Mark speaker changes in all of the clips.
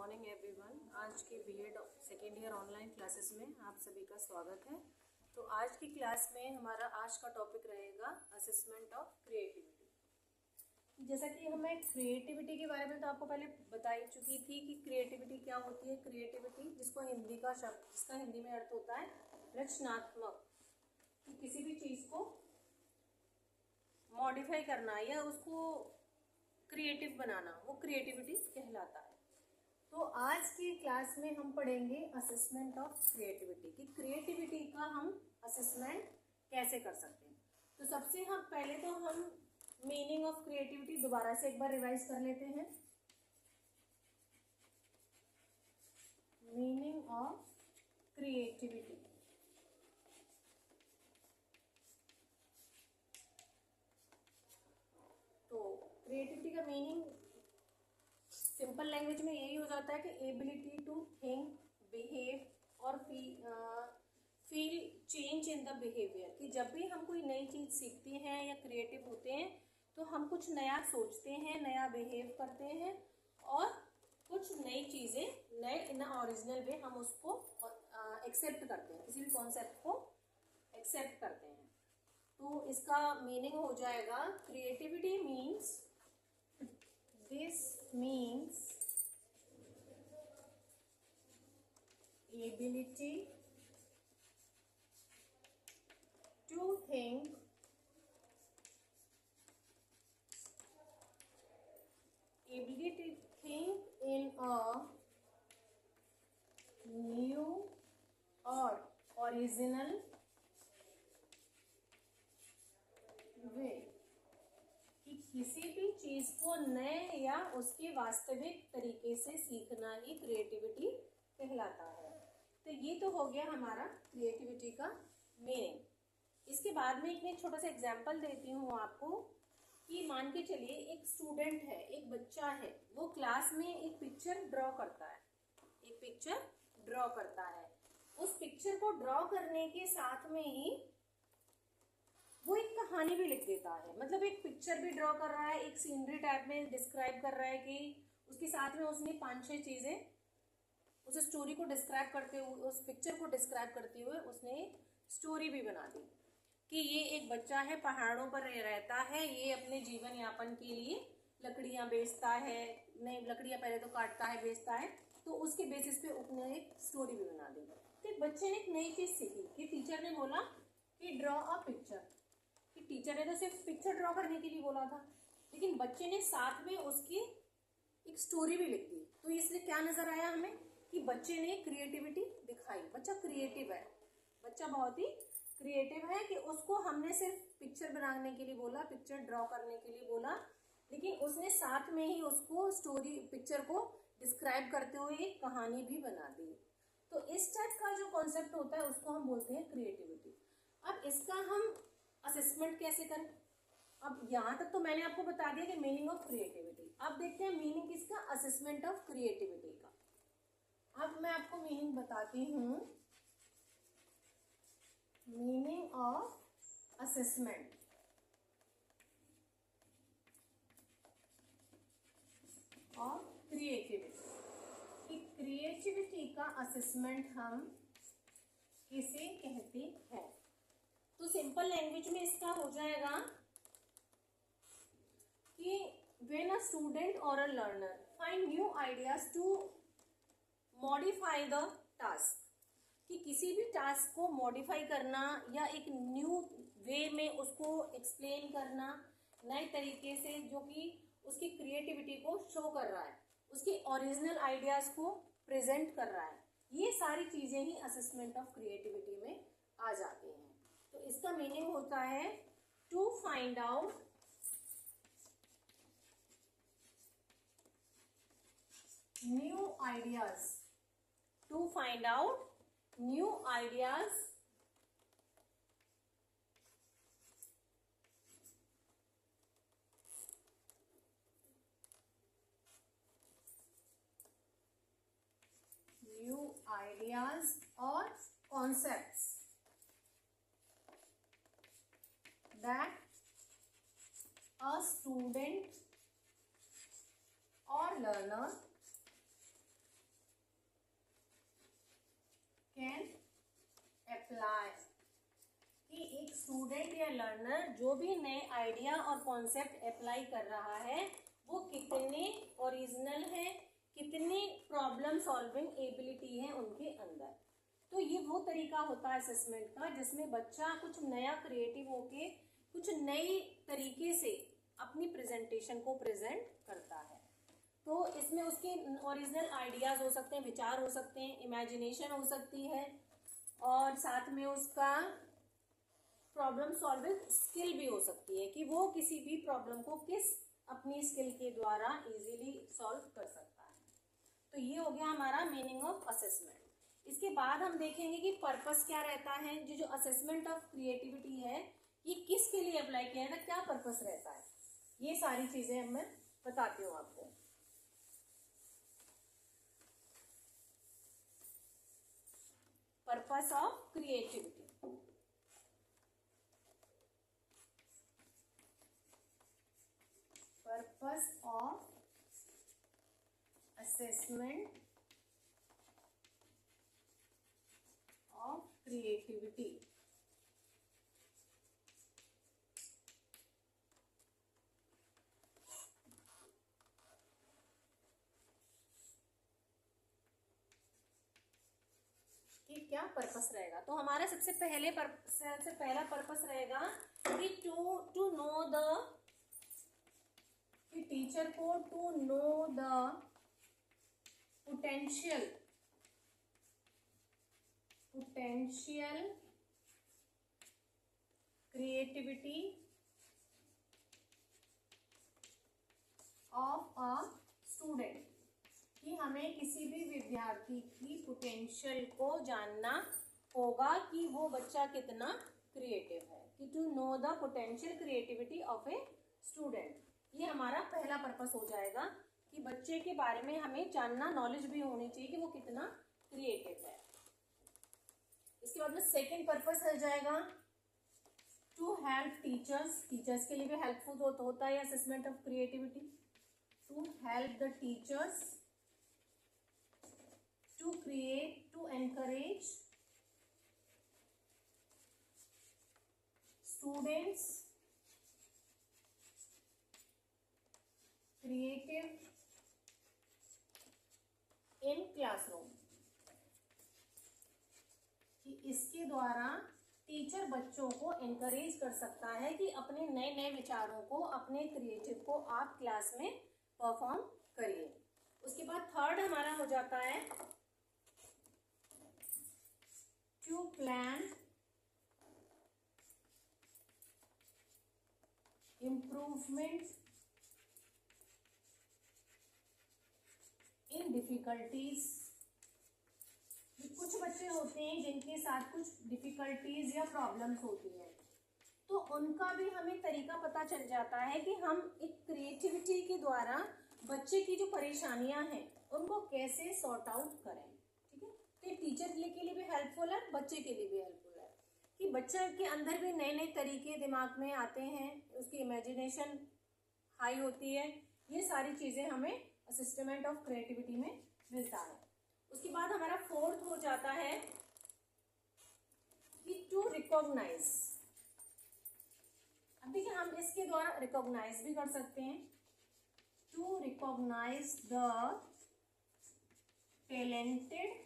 Speaker 1: Morning everyone. आज के BEd second year online classes में आप सभी का स्वागत है। तो आज की क्लास में हमारा आज का टॉपिक रहेगा असेसमेंट ऑफ क्रिएटिविटी। जैसा कि हमें क्रिएटिविटी के बारे में तो आपको पहले बता ही चुकी थी कि क्रिएटिविटी क्या होती है। क्रिएटिविटी जिसका हिंदी में अर्थ होता है रचनात्मक, कि किसी भी चीज़ को मॉडिफाई करना या उसको क्रिएटिव बनाना, वो क्रिएटिविटी कहलाता है। तो आज की क्लास में हम पढ़ेंगे असेसमेंट ऑफ क्रिएटिविटी, कि क्रिएटिविटी का हम असेसमेंट कैसे कर सकते हैं। तो सबसे हम पहले तो हम मीनिंग ऑफ क्रिएटिविटी दोबारा से एक बार रिवाइज कर लेते हैं। मीनिंग ऑफ क्रिएटिविटी, तो क्रिएटिविटी का मीनिंग सिंपल लैंग्वेज में यही हो जाता है कि एबिलिटी टू थिंक, बिहेव और feel change in the behaviour, कि जब भी हम कोई नई चीज़ सीखते हैं या क्रिएटिव होते हैं तो हम कुछ नया सोचते हैं, नया बिहेव करते हैं और कुछ नई चीज़ें नए इन ओरिजिनल वे हम उसको एक्सेप्ट करते हैं, किसी भी कॉन्सेप्ट को एक्सेप्ट करते हैं। तो इसका मीनिंग हो जाएगा creativity means, this means ability to think, ability to think in a new or original way, कि किसी भी चीज़ को नए या उसके वास्तविक तरीके से सीखना ही क्रिएटिविटी कहलाता है। तो ये तो हो गया हमारा क्रिएटिविटी का मीनिंग। इसके बाद में एक छोटा सा एग्जांपल देती हूँ आपको, कि मान के चलिए एक स्टूडेंट है, एक बच्चा है, वो क्लास में एक पिक्चर ड्रॉ करता है, एक पिक्चर ड्रॉ करता है। उस पिक्चर को ड्रॉ करने के साथ में ही वो एक कहानी भी लिख देता है। मतलब एक पिक्चर भी ड्रॉ कर रहा है, एक सीनरी टाइप में डिस्क्राइब कर रहा है, कि उसके साथ में उसने 5-6 चीज़ें उस स्टोरी को डिस्क्राइब करते हुए, उस पिक्चर को डिस्क्राइब करते हुए उसने एक स्टोरी भी बना दी, कि ये एक बच्चा है, पहाड़ों पर रहता है, ये अपने जीवन यापन के लिए लकड़ियाँ बेचता है, नई लकड़ियाँ पहले तो काटता है, बेचता है, तो उसके बेसिस पे उसने एक स्टोरी भी बना दी। तो एक बच्चे ने एक नई चीज़ सीखी कि टीचर ने बोला कि ड्रॉ अ पिक्चर, कि टीचर ने तो सिर्फ पिक्चर ड्रॉ करने के लिए बोला था, लेकिन बच्चे ने साथ में उसकी एक स्टोरी भी लिख दी। तो इसलिए क्या नजर आया हमें, कि बच्चे ने क्रिएटिविटी दिखाई। बच्चा क्रिएटिव है, बच्चा बहुत ही क्रिएटिव है, कि उसको हमने सिर्फ पिक्चर बनाने के लिए बोला, पिक्चर ड्रॉ करने के लिए बोला, लेकिन उसने साथ में ही उसको स्टोरी, पिक्चर को डिस्क्राइब करते हुए एक कहानी भी बना दी। तो इस टाइप का जो कॉन्सेप्ट होता है उसको हम बोलते हैं क्रिएटिविटी। अब इसका हम असेसमेंट कैसे करें? अब यहाँ तक तो मैंने आपको बता दिया कि मीनिंग ऑफ क्रिएटिविटी। अब देखते हैं मीनिंग किसका, असेसमेंट ऑफ क्रिएटिविटी का। अब मैं आपको मीनिंग बताती हूँ, मीनिंग ऑफ असेसमेंट। और क्रिएटिविटी, कि क्रिएटिविटी का असेसमेंट हम किसे कहते हैं। तो सिंपल लैंग्वेज में इसका हो जाएगा कि व्हेन अ स्टूडेंट और a learner find new ideas to modify the task, कि किसी भी टास्क को मॉडिफाई करना या एक न्यू वे में उसको एक्सप्लेन करना, नए तरीके से, जो कि उसकी क्रिएटिविटी को शो कर रहा है, उसके ओरिजिनल आइडियाज को प्रेजेंट कर रहा है, ये सारी चीजें ही असेसमेंट ऑफ क्रिएटिविटी में आ जाती हैं। तो इसका मीनिंग होता है to find out new ideas, to find out new ideas or concepts that a student or learner learner जो भी नए आइडिया और कॉन्सेप्ट अप्लाई कर रहा है वो कितने ओरिजिनल है, कितनी प्रॉब्लम सॉल्विंग एबिलिटी है उनके अंदर। तो ये वो तरीका होता है असेसमेंट का जिसमें बच्चा कुछ नया क्रिएटिव होके कुछ नई तरीके से अपनी प्रेजेंटेशन को प्रेजेंट करता है। तो इसमें उसके ओरिजिनल आइडियाज हो सकते हैं, विचार हो सकते हैं, इमेजिनेशन हो सकती है और साथ में उसका प्रॉब्लम सॉल्विंग स्किल भी हो सकती है कि वो किसी भी प्रॉब्लम को किस अपनी स्किल के द्वारा इजीली सॉल्व कर सकता है। तो ये हो गया हमारा मीनिंग ऑफ असेसमेंट। इसके बाद हम देखेंगे कि पर्पस क्या रहता है। जो असेसमेंट ऑफ क्रिएटिविटी है ये किसके लिए अप्लाई किया जाता है, क्या पर्पस रहता है, ये सारी चीजें मैं बताती हूँ आपको। Purpose of creativity, purpose of assessment of creativity. कि क्या पर्पस रहेगा। तो हमारा सबसे पहला पर्पस रहेगा कि टू नो द, कि टीचर को to know the potential creativity of a student, कि हमें किसी भी विद्यार्थी की पोटेंशियल को जानना होगा कि वो बच्चा कितना क्रिएटिव है, कि to know the potential creativity of a student. ये हमारा पहला पर्पस हो जाएगा कि बच्चे के बारे में हमें जानना, नॉलेज भी होनी चाहिए कि वो कितना क्रिएटिव है। इसके बाद में सेकेंड पर्पस हो जाएगा टू हेल्प टीचर्स, टीचर्स के लिए भी हेल्पफुल होता है assessment of creativity, to help the teachers to create, to encourage students creative in classroom, कि इसके द्वारा टीचर बच्चों को एनकरेज कर सकता है कि अपने नए नए विचारों को, अपने क्रिएटिव को आप क्लास में परफॉर्म करिए। उसके बाद थर्ड हमारा हो जाता है to plan improvements in difficulties। कुछ बच्चे होते हैं जिनके साथ कुछ डिफिकल्टीज या प्रॉब्लम्स होती हैं, तो उनका भी हमें तरीका पता चल जाता है कि हम एक क्रिएटिविटी के द्वारा बच्चे की जो परेशानियां हैं उनको कैसे सॉर्ट आउट करें। तो टीचर के लिए भी हेल्पफुल है, बच्चे के लिए भी हेल्पफुल है कि बच्चे के अंदर भी नए नए तरीके दिमाग में आते हैं, उसकी इमेजिनेशन हाई होती है। ये सारी चीज़ें हमें असिस्टमेंट ऑफ क्रिएटिविटी में मिलता है। उसके बाद हमारा फोर्थ हो जाता है कि टू रिकॉग्नाइज। अब देखिए हम इसके द्वारा रिकॉग्नाइज भी कर सकते हैं, to recognise the talented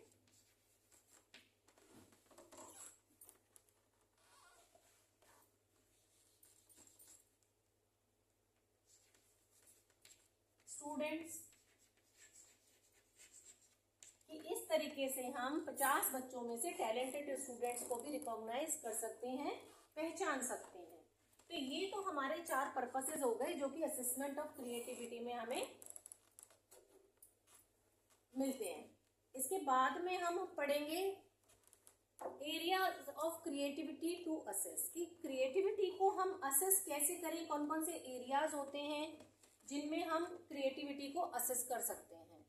Speaker 1: students, कि इस तरीके से हम 50 बच्चों में से टैलेंटेड स्टूडेंट्स को भी रिकॉग्नाइज कर सकते हैं, पहचान सकते हैं। तो ये तो हमारे 4 पर्पसेस हो गए जो कि असेसमेंट ऑफ क्रिएटिविटी में हमें मिलते हैं। इसके बाद में हम पढ़ेंगे area of creativity to assess, कि क्रिएटिविटी को हम असेस कैसे करें, कौन कौन से एरियाज होते हैं जिनमें हम क्रिएटिविटी को असेस कर सकते हैं।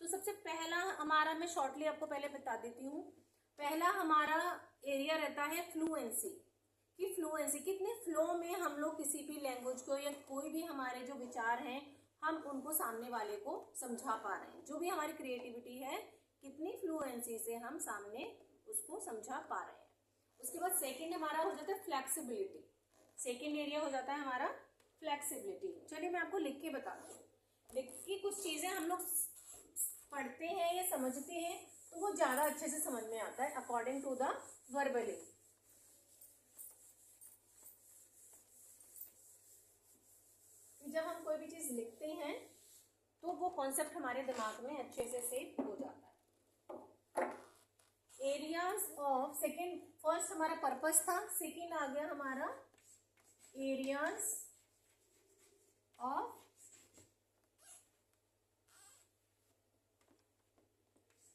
Speaker 1: तो सबसे पहला हमारा, मैं शॉर्टली आपको पहले बता देती हूँ, पहला हमारा एरिया रहता है फ्लुएंसी, कि फ्लुएंसी कितने फ्लो में हम लोग किसी भी लैंग्वेज को या कोई भी हमारे जो विचार हैं हम उनको सामने वाले को समझा पा रहे हैं। जो भी हमारी क्रिएटिविटी है कितनी फ्लुएंसी से हम सामने उसको समझा पा रहे हैं। उसके बाद सेकंड हमारा हो जाता है फ्लेक्सिबिलिटी। सेकेंड एरिया हो जाता है हमारा फ्लेक्सिबिलिटी। चलिए मैं आपको लिख के बताती हूँ। लिख के कुछ चीजें हम लोग पढ़ते हैं या समझते हैं तो वो ज्यादा अच्छे से समझ में आता है अकॉर्डिंग टू द वर्बलिंग। जब हम कोई भी चीज लिखते हैं तो वो कॉन्सेप्ट हमारे दिमाग में अच्छे से सेव हो जाता है। एरियाज ऑफ सेकेंड, फर्स्ट हमारा पर्पस था, सेकेंड आ गया हमारा areas of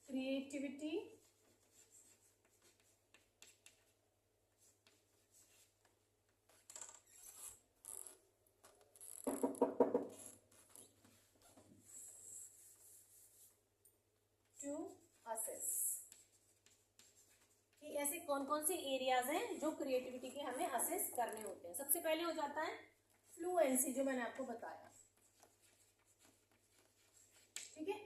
Speaker 1: creativity to assess, कि ऐसे कौन कौन से एरियाज हैं जो क्रिएटिविटी के हमें असेस करने होते हैं। सबसे पहले हो जाता है फ्लुएंसी, जो मैंने आपको बताया, ठीक है।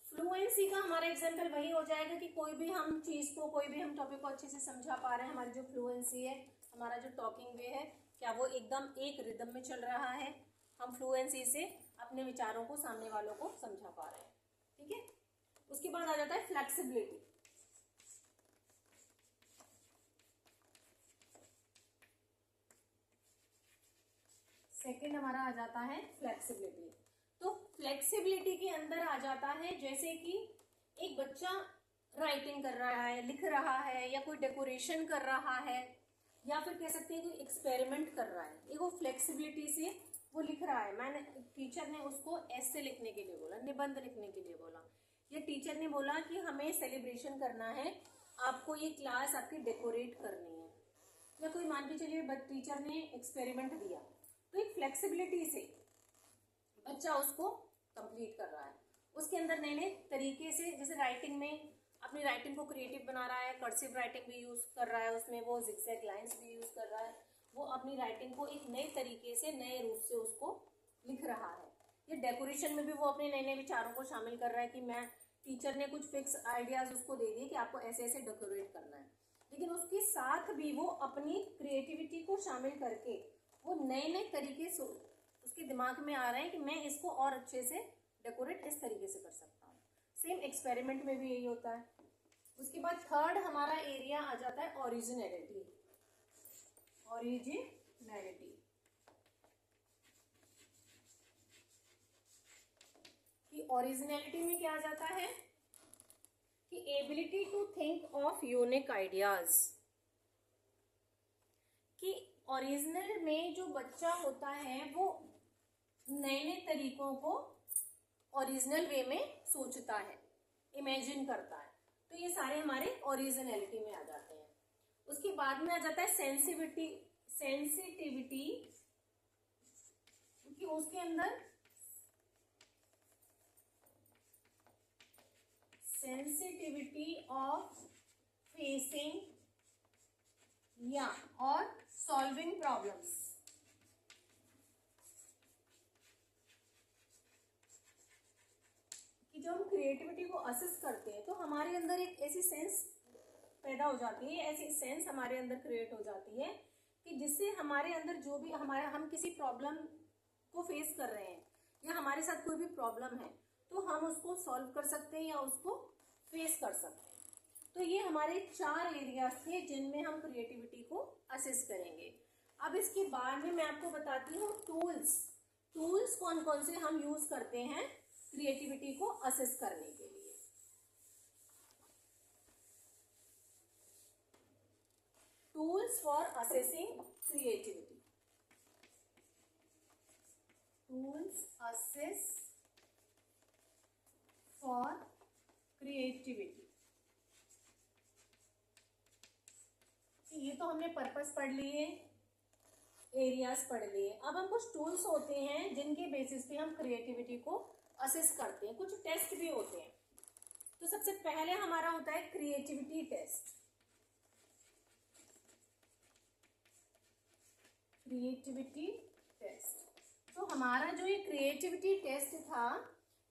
Speaker 1: फ्लुएंसी का हमारा एग्जाम्पल वही हो जाएगा कि कोई भी हम चीज को, कोई भी हम टॉपिक को अच्छे से समझा पा रहे हैं। हमारी जो फ्लुएंसी है, हमारा जो टॉकिंग वे है, क्या वो एकदम एक रिदम में चल रहा है, हम फ्लुएंसी से अपने विचारों को सामने वालों को समझा पा रहे हैं, ठीक है। उसके बाद आ जाता है फ्लेक्सिबिलिटी। सेकेंड हमारा आ जाता है फ्लेक्सिबिलिटी। तो फ्लेक्सिबिलिटी के अंदर आ जाता है जैसे कि एक बच्चा राइटिंग कर रहा है, लिख रहा है, या कोई डेकोरेशन कर रहा है, या फिर कह सकते हैं कोई एक्सपेरिमेंट कर रहा है, एक वो फ्लेक्सिबिलिटी से वो लिख रहा है। मैंने, टीचर ने उसको ऐसे लिखने के लिए बोला, निबंध लिखने के लिए बोला, या टीचर ने बोला कि हमें सेलिब्रेशन करना है, आपको ये क्लास आपकी डेकोरेट करनी है, या कोई मान के चलिए टीचर ने एक्सपेरिमेंट दिया, तो एक फ्लेक्सिबिलिटी से बच्चा उसको कंप्लीट कर रहा है। उसके अंदर नए नए तरीके से, जैसे राइटिंग में अपनी राइटिंग को क्रिएटिव बना रहा है, कर्सिव राइटिंग भी यूज कर रहा है, उसमें वो जिगजैग लाइंस भी यूज कर रहा है, वो अपनी राइटिंग को एक नए तरीके से, नए रूप से उसको लिख रहा है। या डेकोरेशन में भी वो अपने नए नए विचारों को शामिल कर रहा है कि मैं, टीचर ने कुछ फिक्स आइडियाज उसको दे दिए कि आपको ऐसे ऐसे डेकोरेट करना है, लेकिन उसके साथ भी वो अपनी क्रिएटिविटी को शामिल करके वो नए नए तरीके से उसके दिमाग में आ रहे हैं कि मैं इसको और अच्छे से डेकोरेट इस तरीके से कर सकता हूँ। सेम एक्सपेरिमेंट में भी यही होता है। उसके बाद थर्ड हमारा एरिया आ जाता है ओरिजिनलिटी। ओरिजिनलिटी कि ओरिजिनलिटी में क्या आ जाता है कि ability to think of unique ideas, कि ओरिजिनल में जो बच्चा होता है वो नए नए तरीकों को ओरिजिनल वे में सोचता है, इमेजिन करता है, तो ये सारे हमारे ओरिजिनलिटी में आ जाते हैं। उसके बाद में आ जाता है सेंसिटिविटी। क्योंकि उसके अंदर सेंसिटिविटी ऑफ फेसिंग या और सॉल्विंग प्रॉब्लम्स, कि जब हम क्रिएटिविटी को असेस करते हैं तो हमारे अंदर एक ऐसी सेंस पैदा हो जाती है, ऐसी सेंस हमारे अंदर क्रिएट हो जाती है कि जिससे हमारे अंदर जो भी हमारा, हम किसी प्रॉब्लम को फेस कर रहे हैं या हमारे साथ कोई भी प्रॉब्लम है तो हम उसको सॉल्व कर सकते हैं या उसको फेस कर सकते हैं। तो ये हमारे 4 एरियाज थे जिनमें हम क्रिएटिविटी को असेस करेंगे। अब इसके बाद में मैं आपको बताती हूँ टूल्स कौन कौन से हम यूज करते हैं क्रिएटिविटी को असेस करने के लिए। Tools for assessing creativity. Tools assess for creativity. ये तो हमने पर्पस पढ़ लिए, एरियाज पढ़ लिए। अब हम कुछ टूल्स होते हैं जिनके बेसिस पे हम क्रिएटिविटी को असेस करते हैं, कुछ टेस्ट भी होते हैं। तो सबसे पहले हमारा होता है क्रिएटिविटी टेस्ट। क्रिएटिविटी टेस्ट, तो हमारा जो ये क्रिएटिविटी टेस्ट था,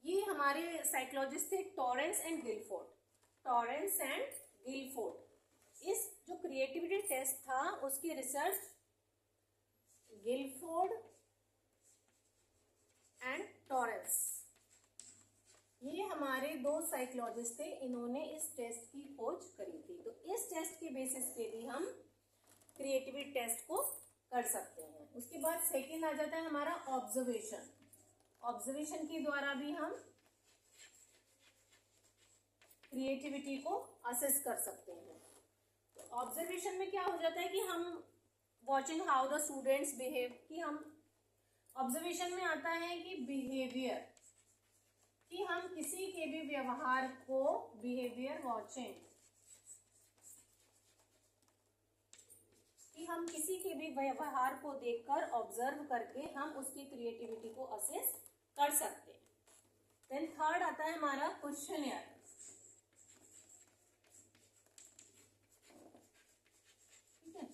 Speaker 1: ये हमारे साइकोलॉजिस्ट थे टॉरेंस एंड गिलफोर्ड। इस जो क्रिएटिविटी टेस्ट था उसकी रिसर्च गिलफोर्ड एंड टॉरेंस, ये हमारे दो साइकोलॉजिस्ट थे, इन्होंने इस टेस्ट की खोज करी थी। तो इस टेस्ट के बेसिस पे भी हम क्रिएटिविटी टेस्ट को कर सकते हैं। उसके बाद सेकंड आ जाता है हमारा ऑब्जर्वेशन। ऑब्जर्वेशन के द्वारा भी हम क्रिएटिविटी को असेस कर सकते हैं। तो ऑब्जर्वेशन में क्या हो जाता है कि हम watching how the students behave, कि हम ऑब्जर्वेशन में आता है कि बिहेवियर, कि हम किसी के भी व्यवहार को, बिहेवियर वॉचिंग, कि हम किसी के भी व्यवहार को देखकर ऑब्जर्व करके हम उसकी क्रिएटिविटी को असेस कर सकते हैं। देन थर्ड आता है हमारा क्वेश्चनियर। ठीक है,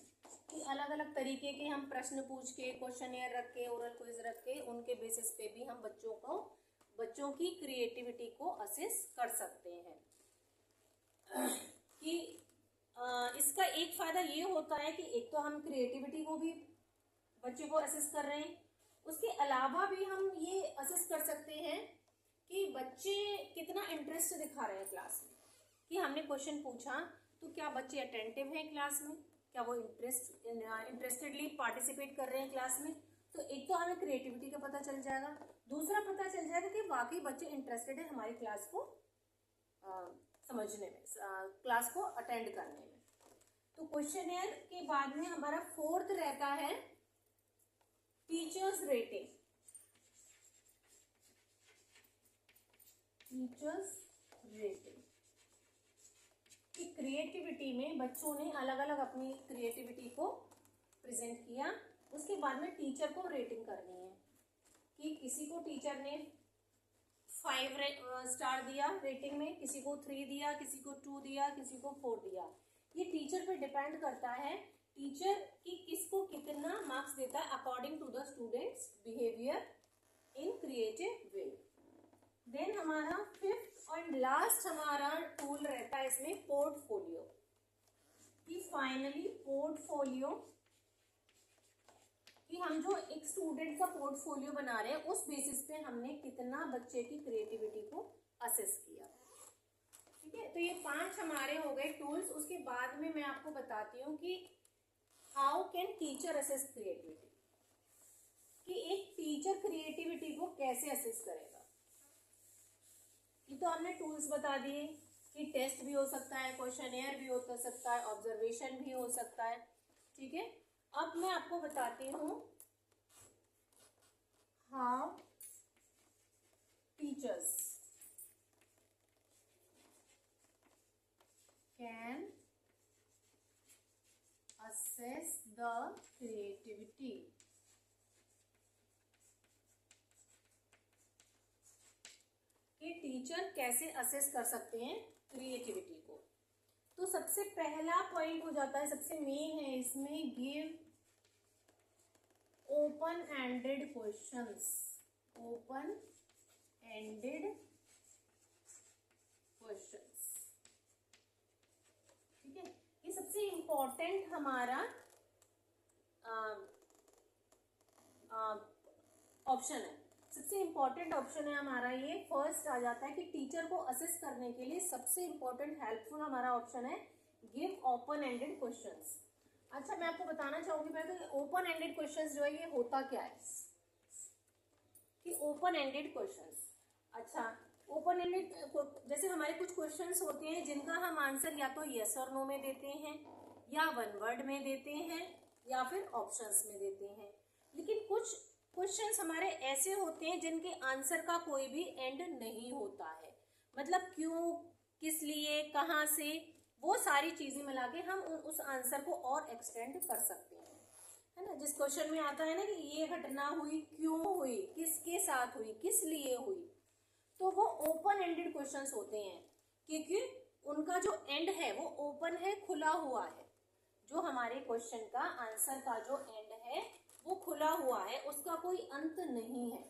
Speaker 1: कि अलग अलग तरीके के हम प्रश्न पूछ के, क्वेश्चनियर रख के, ओरल क्विज रख के, उनके बेसिस पे भी हम बच्चों की क्रिएटिविटी को असेस कर सकते हैं। कि इसका एक फायदा ये होता है कि एक तो हम क्रिएटिविटी को भी बच्चे को असेस कर रहे हैं, उसके अलावा भी हम ये असेस कर सकते हैं कि बच्चे कितना इंटरेस्ट दिखा रहे हैं क्लास में। कि हमने क्वेश्चन पूछा तो क्या बच्चे अटेंटिव हैं क्लास में, क्या वो इंटरेस्टेडली पार्टिसिपेट कर रहे हैं क्लास में। तो एक तो हमें क्रिएटिविटी का पता चल जाएगा, दूसरा पता चल जाएगा कि वाकई बच्चे इंटरेस्टेड है हमारी क्लास को समझने में, क्लास को अटेंड करने में। तो क्वेश्चनियर के बाद में हमारा फोर्थ रहता है टीचर्स रेटिंग। टीचर्स रेटिंग कि क्रिएटिविटी में बच्चों ने अलग अलग अपनी क्रिएटिविटी को प्रेजेंट किया, उसके बाद में टीचर को रेटिंग करनी है। कि किसी को टीचर ने 5 स्टार दिया रेटिंग में, किसी को 3 दिया, किसी को 2 दिया, किसी को 4 दिया। ये टीचर पे डिपेंड करता है, टीचर की किसको कितना मार्क्स देता है according to the students behaviour in creative way. Then हमारा फिफ्थ एंड लास्ट हमारा टूल रहता है इसमें पोर्टफोलियो। कि फाइनली पोर्टफोलियो, कि हम जो एक स्टूडेंट का पोर्टफोलियो बना रहे हैं उस बेसिस पे हमने कितना बच्चे की क्रिएटिविटी को असेस किया। ठीक है, तो ये 5 हमारे हो गए टूल्स। उसके बाद में मैं आपको बताती हूँ कि how can teacher assess creativity, कि एक टीचर क्रिएटिविटी को कैसे असेस करेगा। ये तो हमने टूल्स बता दिए कि टेस्ट भी हो सकता है, क्वेश्चनियर भी हो सकता है, ऑब्जर्वेशन भी हो सकता है। ठीक है, अब मैं आपको बताती हूँ how teachers can assess the creativity. कि टीचर कैसे असेस कर सकते हैं क्रिएटिविटी को। तो सबसे पहला पॉइंट हो जाता है, सबसे मेन है इसमें, give open ended questions. Open ended questions, ठीक है, ये सबसे इंपॉर्टेंट हमारा ऑप्शन है। सबसे इंपॉर्टेंट ऑप्शन है हमारा ये, फर्स्ट आ जाता है कि टीचर को असेस करने के लिए सबसे इंपॉर्टेंट हेल्पफुल हमारा ऑप्शन है गिव ओपन एंडेड क्वेश्चंस। अच्छा, मैं आपको बताना चाहूंगी पहले तो ओपन एंडेड क्वेश्चंस जो है ये होता क्या है। कि ओपन एंडेड क्वेश्चंस, अच्छा ओपन एंडेड जैसे हमारे कुछ क्वेश्चंस होते हैं जिनका हम आंसर या तो यस और नो में देते हैं, या वन वर्ड में देते हैं, या फिर ऑप्शंस में देते हैं। लेकिन कुछ क्वेश्चंस हमारे ऐसे होते हैं जिनके आंसर का कोई भी एंड नहीं होता है, मतलब क्यों, किस लिए, कहाँ से, वो सारी चीजें मिला के हम उस आंसर को और एक्सटेंड कर सकते हैं, है ना। जिस क्वेश्चन में आता है ना कि ये घटना हुई, क्यों हुई, किसके साथ हुई, किस लिए हुई, तो वो ओपन एंडेड क्वेश्चंस होते हैं, क्योंकि उनका जो एंड है वो ओपन है, खुला हुआ है। जो हमारे क्वेश्चन का आंसर का जो एंड है वो खुला हुआ है, उसका कोई अंत नहीं है।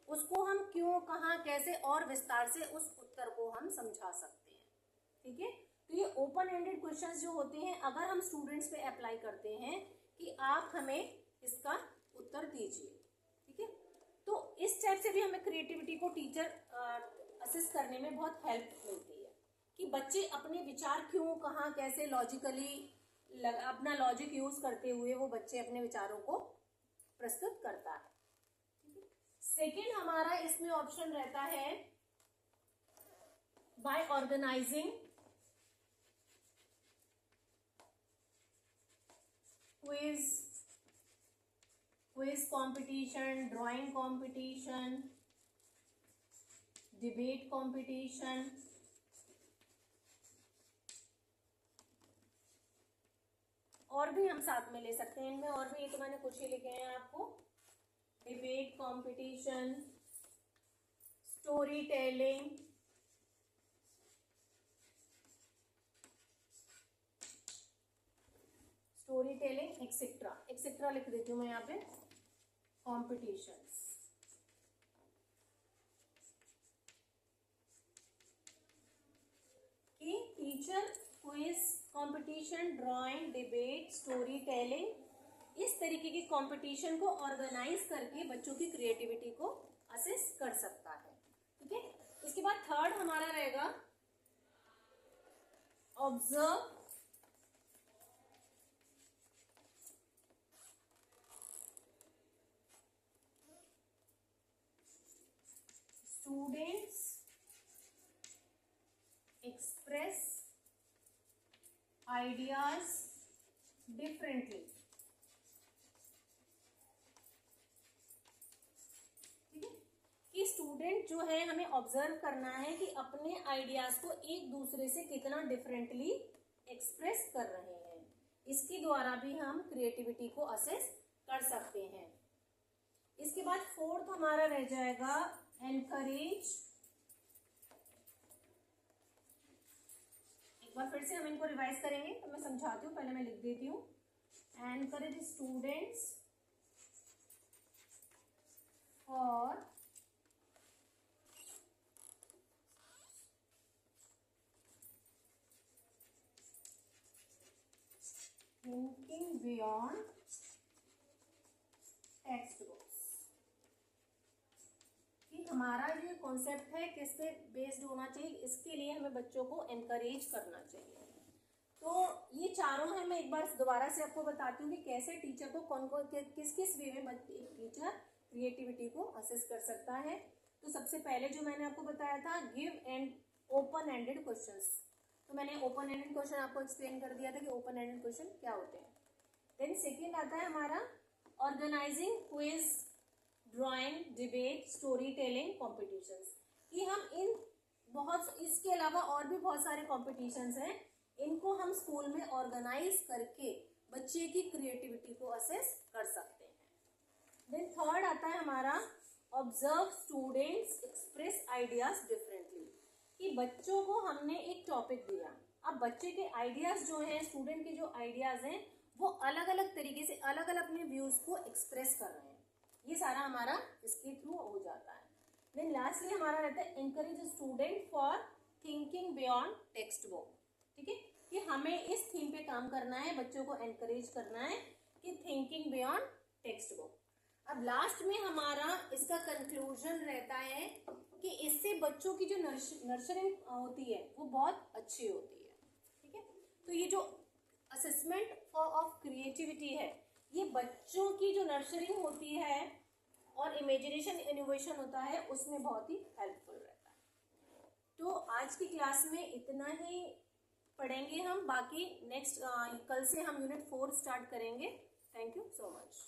Speaker 1: उसको हम क्यों, कहाँ, कैसे और विस्तार से उस उत्तर को हम समझा सकते हैं। ठीक है, तो ये ओपन एंडेड क्वेश्चंस जो होते हैं, अगर हम स्टूडेंट्स पे अप्लाई करते हैं कि आप हमें इसका उत्तर दीजिए। ठीक है, तो इस टाइप से भी हमें क्रिएटिविटी को टीचर असिस्ट करने में बहुत हेल्प मिलती है कि बच्चे अपने विचार क्यों, कहाँ, कैसे लॉजिकली अपना लॉजिक यूज करते हुए वो बच्चे अपने विचारों को प्रस्तुत करता है। सेकेंड हमारा इसमें ऑप्शन रहता है by organising quiz competition, drawing competition, debate competition, और भी हम साथ में ले सकते हैं इनमें, और भी ये तो मैंने कुछ ही लिखे हैं आपको। Debate competition, story telling, etcetera etcetera लिख देती हूँ मैं यहाँ पे, कॉम्पिटिशन्स। कि teacher quiz competition, drawing, debate, story telling, इस तरीके की कंपटीशन को ऑर्गेनाइज करके बच्चों की क्रिएटिविटी को असेस कर सकता है। ठीक है, इसके बाद थर्ड हमारा रहेगा observe students express ideas differently. ठीक है, कि स्टूडेंट जो है हमें ऑब्जर्व करना है कि अपने आइडियाज को एक दूसरे से कितना डिफरेंटली एक्सप्रेस कर रहे हैं। इसके द्वारा भी हम क्रिएटिविटी को असेस कर सकते हैं। इसके बाद फोर्थ हमारा रह जाएगा एनकरेज। एक बार फिर से हम इनको रिवाइज करेंगे, तो मैं समझाती हूँ, पहले मैं लिख देती हूँ। Encourage students for thinking beyond text books. कि हमारा ये कॉन्सेप्ट है किस पे बेस्ड होना चाहिए, इसके लिए हमें बच्चों को एनकरेज करना चाहिए। तो ये चारों है, मैं एक बार दोबारा से आपको बताती हूँ कि कैसे टीचर को कौन कौन किस किस वे में एक टीचर क्रिएटिविटी को असेस कर सकता है। तो सबसे पहले जो मैंने आपको बताया था, give and open ended questions. तो मैंने ओपन एंडेड क्वेश्चन आपको एक्सप्लेन कर दिया था कि ओपन एंडेड क्वेश्चन क्या होते हैं। देन सेकेंड आता है हमारा organising quiz, drawing, debate, story telling competitions. कि हम इन बहुत, इसके अलावा और भी बहुत सारे कॉम्पिटिशन्स हैं, इनको हम स्कूल में ऑर्गेनाइज करके बच्चे की क्रिएटिविटी को असेस कर सकते हैं। देन थर्ड आता है हमारा observe students express ideas differently. कि बच्चों को हमने एक टॉपिक दिया, अब बच्चे के आइडियाज जो हैं, स्टूडेंट के जो आइडियाज हैं, वो अलग अलग तरीके से अलग अलग अपने व्यूज को एक्सप्रेस कर रहे हैं। ये सारा हमारा इसके थ्रू हो जाता है। देन लास्टली हमारा रहता है encourage student for thinking beyond text book. ठीक है, कि हमें इस थीम पे काम करना है, बच्चों को एनकरेज करना है कि थिंकिंग बियॉन्ड टेक्स्ट बुक। अब लास्ट में हमारा इसका कंक्लूजन रहता है कि इससे बच्चों की जो नर्सरिंग होती है वो बहुत अच्छी होती है। ठीक है, तो ये जो असेसमेंट ऑफ क्रिएटिविटी है, ये बच्चों की जो नर्सरिंग होती है और इमेजिनेशन इनोवेशन होता है, उसमें बहुत ही हेल्पफुल रहता है। तो आज की क्लास में इतना ही पढ़ेंगे हम, बाकी नेक्स्ट कल से हम यूनिट 4 स्टार्ट करेंगे। Thank you so much.